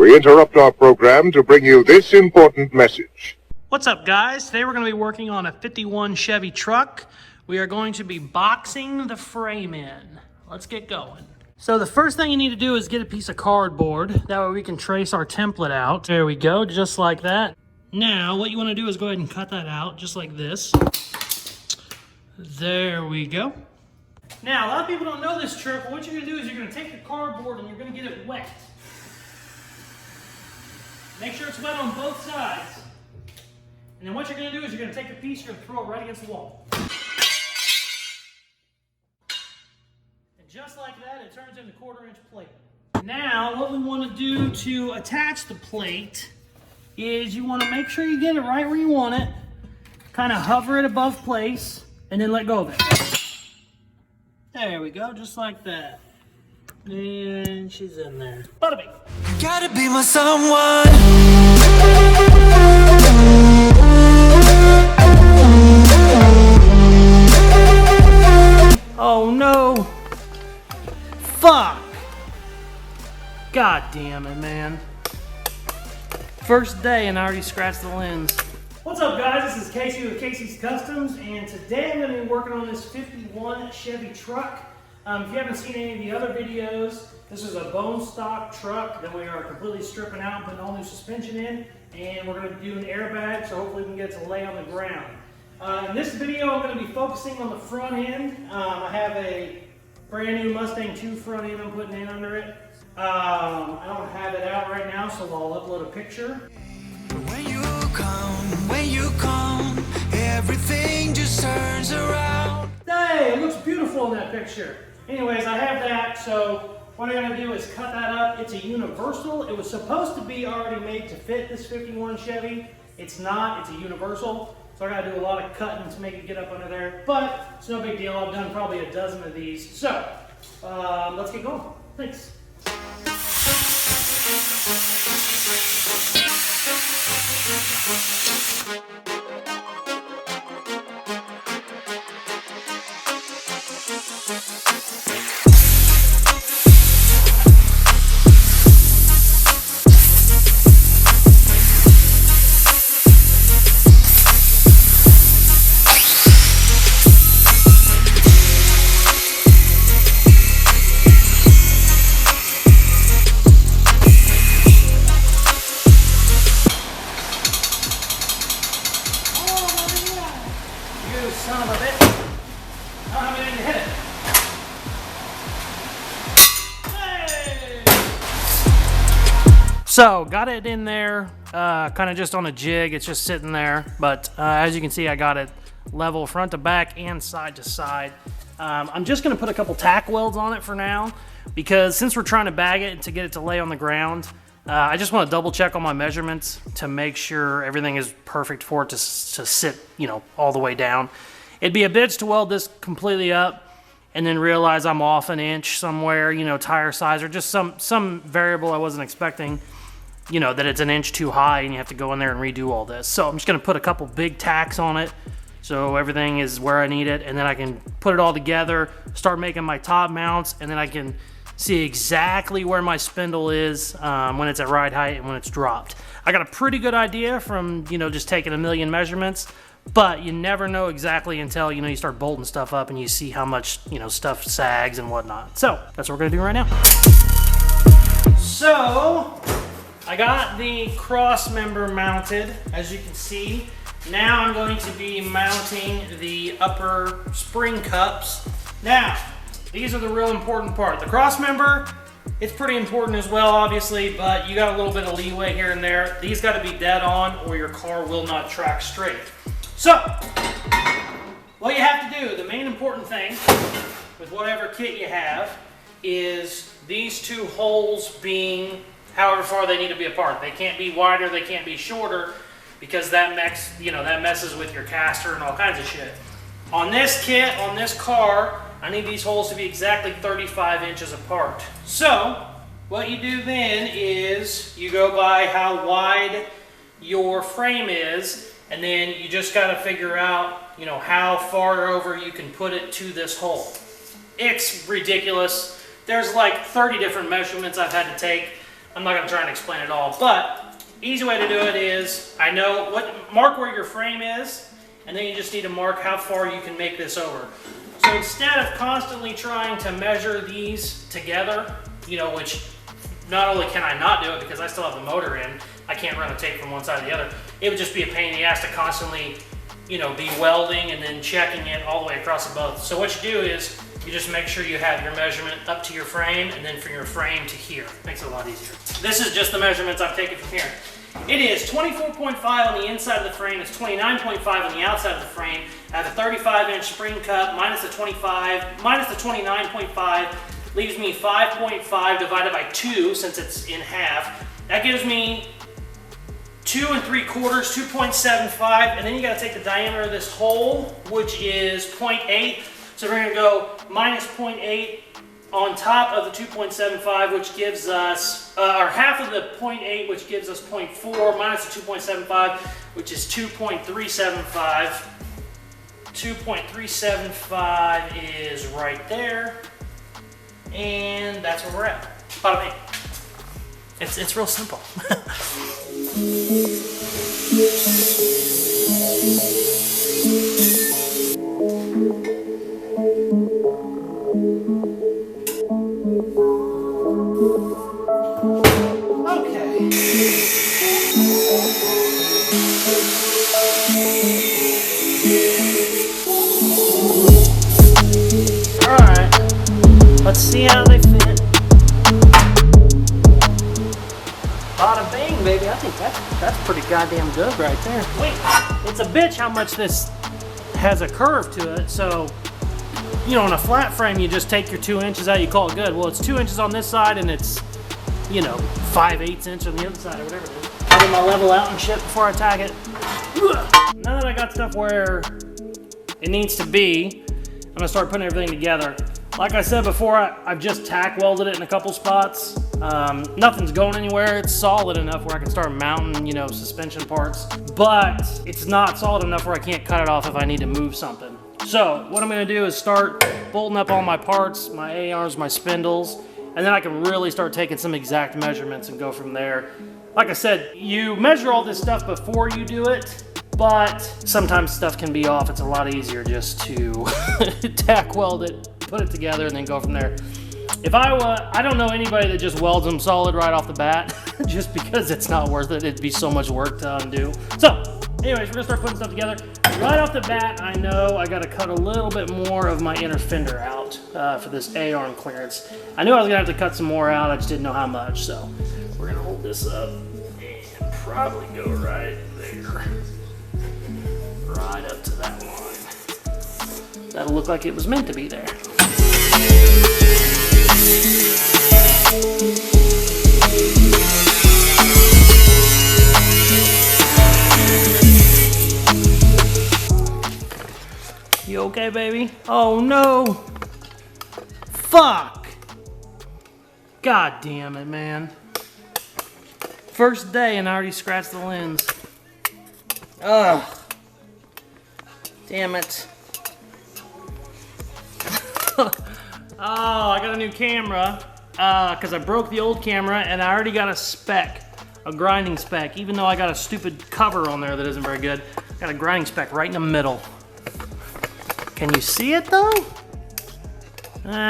We interrupt our program to bring you this important message. What's up, guys? Today we're going to be working on a 51 Chevy truck. We are going to be boxing the frame in. Let's get going. So the first thing you need to do is get a piece of cardboard. That way we can trace our template out. There we go, just like that. Now, what you want to do is go ahead and cut that out, just like this. There we go. Now, a lot of people don't know this trick, but what you're going to do is you're going to take the cardboard and you're going to get it wet. Make sure it's wet on both sides. And then what you're going to do is you're going to take the piece, you're going to throw it right against the wall. And just like that, it turns into 1/4-inch plate. Now, what we want to do to attach the plate is you want to make sure you get it right where you want it. Kind of hover it above place, and then let go of it. There we go, just like that. And she's in there. Bada bing. Gotta be my someone. Oh no! Fuck! God damn it, man. First day and I already scratched the lens. What's up, guys? This is Casey with Casey's Customs, and today I'm going to be working on this 51 Chevy truck. If you haven't seen any of the other videos, this is a bone stock truck that we are completely stripping out and putting all new suspension in, and we're going to do an airbag, so hopefully we can get it to lay on the ground. In this video, I'm going to be focusing on the front end. I have a brand new Mustang 2 front end I'm putting in under it. I don't have it out right now, so I'll upload a picture. When you come, everything just turns around. Hey, it looks beautiful in that picture. Anyways, I have that, so what I'm going to do is cut that up. It's a universal. It was supposed to be already made to fit this 51 Chevy. It's not. It's a universal. So I got to do a lot of cutting to make it get up under there. But it's no big deal. I've done probably a dozen of these. So let's get going. Thanks. Son of a bitch. I don't have anything to hit it. Hey! So, got it in there, kind of just on a jig. It's just sitting there. But as you can see, I got it level front to back and side to side. I'm just going to put a couple tack welds on it for now, because since we're trying to bag it to get it to lay on the ground, I just want to double check on my measurements to make sure everything is perfect for it to sit, you know, all the way down. It'd be a bitch to weld this completely up and then realize I'm off an inch somewhere, you know, tire size or just some variable I wasn't expecting, you know, that it's an inch too high and you have to go in there and redo all this. So I'm just going to put a couple big tacks on it so everything is where I need it, and then I can put it all together, start making my top mounts, and then I can see exactly where my spindle is when it's at ride height and when it's dropped. I got a pretty good idea from, you know, just taking a million measurements, but you never know exactly until, you know, you start bolting stuff up and you see how much, you know, stuff sags and whatnot. So that's what we're gonna do right now. So I got the cross member mounted, as you can see. Now I'm going to be mounting the upper spring cups. Now, these are the real important part. The cross member, it's pretty important as well, obviously, but you got a little bit of leeway here and there. These got to be dead on or your car will not track straight. So, what you have to do, the main important thing with whatever kit you have, is these two holes being however far they need to be apart. They can't be wider, they can't be shorter, because that messes with your caster and all kinds of shit. On this kit, on this car, I need these holes to be exactly 35 inches apart. So, what you do then is you go by how wide your frame is, and then you just got to figure out, you know, how far over you can put it to this hole. It's ridiculous. There's like 30 different measurements I've had to take. I'm not gonna try and explain it all, but easy way to do it is, mark where your frame is, and then you just need to mark how far you can make this over. So instead of constantly trying to measure these together, which not only can I not do it because I still have the motor in, I can't run a tape from one side to the other, it would just be a pain in the ass to constantly, be welding and then checking it all the way across the both. So what you do is, you just make sure you have your measurement up to your frame, and then from your frame to here. Makes it a lot easier. This is just the measurements I've taken from here. It is 24.5 on the inside of the frame, it's 29.5 on the outside of the frame. I have a 35-inch spring cup, minus the 25, minus the 29.5, leaves me 5.5 divided by 2, since it's in half. That gives me 2 3/4, 2.75, and then you gotta take the diameter of this hole, which is 0.8. So we're gonna go minus 0.8 on top of the 2.75, which gives us, or half of the 0.8, which gives us 0.4, minus the 2.75, which is 2.375. 2.375 is right there, and that's where we're at. Bada bing. It's real simple. Let's see how they fit. Bada bing, baby. I think that's pretty goddamn good right there. Wait, it's a bitch how much this has a curve to it. So, on a flat frame, you just take your 2 inches out, you call it good. Well, it's 2 inches on this side, and it's, 5/8 inch on the other side, or whatever it is. I'll get my level out and shit before I tag it. Now that I got stuff where it needs to be, I'm gonna start putting everything together. Like I said before, I've just tack welded it in a couple spots. Nothing's going anywhere. It's solid enough where I can start mounting, suspension parts. But it's not solid enough where I can't cut it off if I need to move something. So what I'm gonna do is start bolting up all my parts, my A-arms, my spindles, and then I can really start taking some exact measurements and go from there. Like I said, you measure all this stuff before you do it, but sometimes stuff can be off. It's a lot easier just to tack weld it, put it together, and then go from there. If I don't know anybody that just welds them solid right off the bat, just because it's not worth it. It'd be so much work to undo. So, anyways, we're gonna start putting stuff together. Right off the bat, I know I gotta cut a little bit more of my inner fender out for this A-arm clearance. I knew I was gonna have to cut some more out, I just didn't know how much, so we're gonna hold this up and probably go right there. Right up to that line. That'll look like it was meant to be there. You okay, baby? Oh no! Fuck! God damn it, man. First day and I already scratched the lens. Ugh. Damn it. Oh, I got a new camera because I broke the old camera and I already got a spec, a grinding spec. Even though I got a stupid cover on there that isn't very good, I got a grinding spec right in the middle. Can you see it though?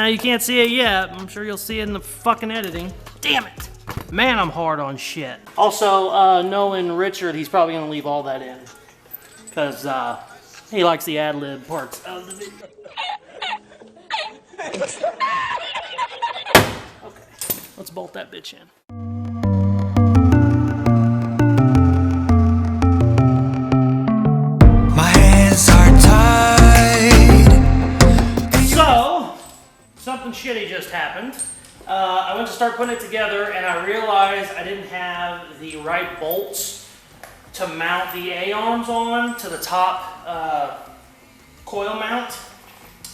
You can't see it yet. I'm sure you'll see it in the fucking editing. Damn it. Man, I'm hard on shit. Also, knowing Richard, he's probably gonna leave all that in because he likes the ad-lib parts of the video. Okay, let's bolt that bitch in. My hands are tied. So, something shitty just happened. I went to start putting it together and I realized I didn't have the right bolts to mount the A-arms on to the top coil mount.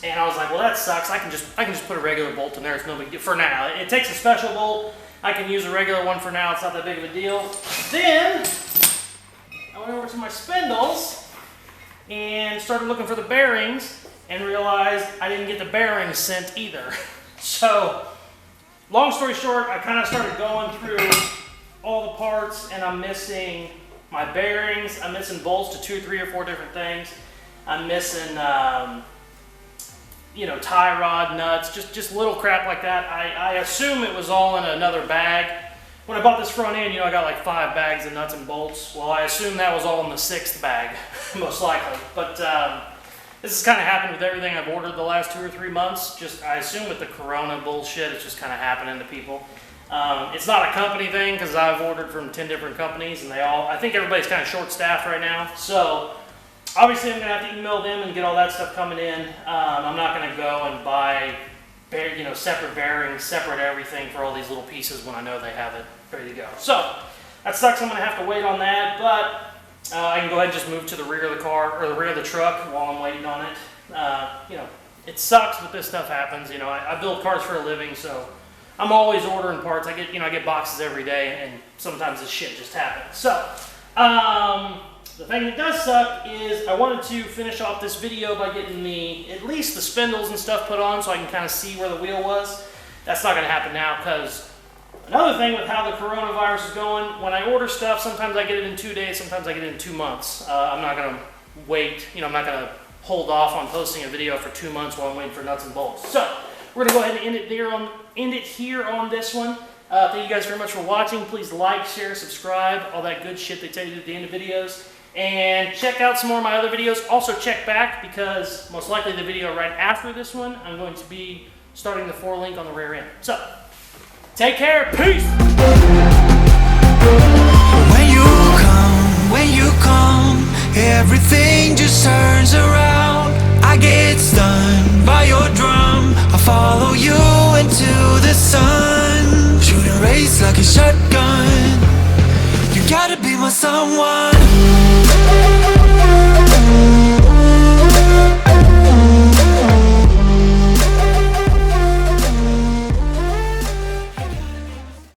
And I was like, well, that sucks. I can just put a regular bolt in there. It's no big deal for now. It takes a special bolt. I can use a regular one for now. It's not that big of a deal. Then I went over to my spindles and started looking for the bearings and realized I didn't get the bearings sent either. So long story short, I kind of started going through all the parts, and I'm missing my bearings. I'm missing bolts to 2, 3, or 4 different things. I'm missing, you know, tie rod nuts, just little crap like that. I assume it was all in another bag. When I bought this front end, you know, I got like 5 bags of nuts and bolts. Well, I assume that was all in the 6th bag, most likely. But this has kind of happened with everything I've ordered the last 2 or 3 months. Just, I assume with the Corona bullshit, it's just kind of happening to people. It's not a company thing, because I've ordered from 10 different companies, and I think everybody's kind of short-staffed right now. So, obviously I'm going to have to email them and get all that stuff coming in. I'm not going to go and buy, you know, separate bearings, separate everything for all these little pieces when I know they have it ready to go. So, that sucks. I'm going to have to wait on that, but I can go ahead and just move to the rear of the car, or the rear of the truck while I'm waiting on it. You know, it sucks, but this stuff happens. You know, I build cars for a living, so I'm always ordering parts. I get boxes every day, and sometimes this shit just happens. So, the thing that does suck is I wanted to finish off this video by getting at least the spindles and stuff put on so I can kind of see where the wheel was. That's not going to happen now, because another thing with how the coronavirus is going, when I order stuff, sometimes I get it in 2 days, sometimes I get it in 2 months. I'm not going to wait, you know, I'm not going to hold off on posting a video for 2 months while I'm waiting for nuts and bolts. So, we're going to go ahead and end it here on this one. Thank you guys very much for watching. Please like, share, subscribe, all that good shit they tell you at the end of videos. And check out some more of my other videos. Also check back, because most likely the video right after this one, I'm going to be starting the 4-link on the rear end. So, take care. Peace! When you come, everything just turns around. I get stunned by your drum. I follow you into the sun. Shoot a race like a shotgun. You gotta be my someone.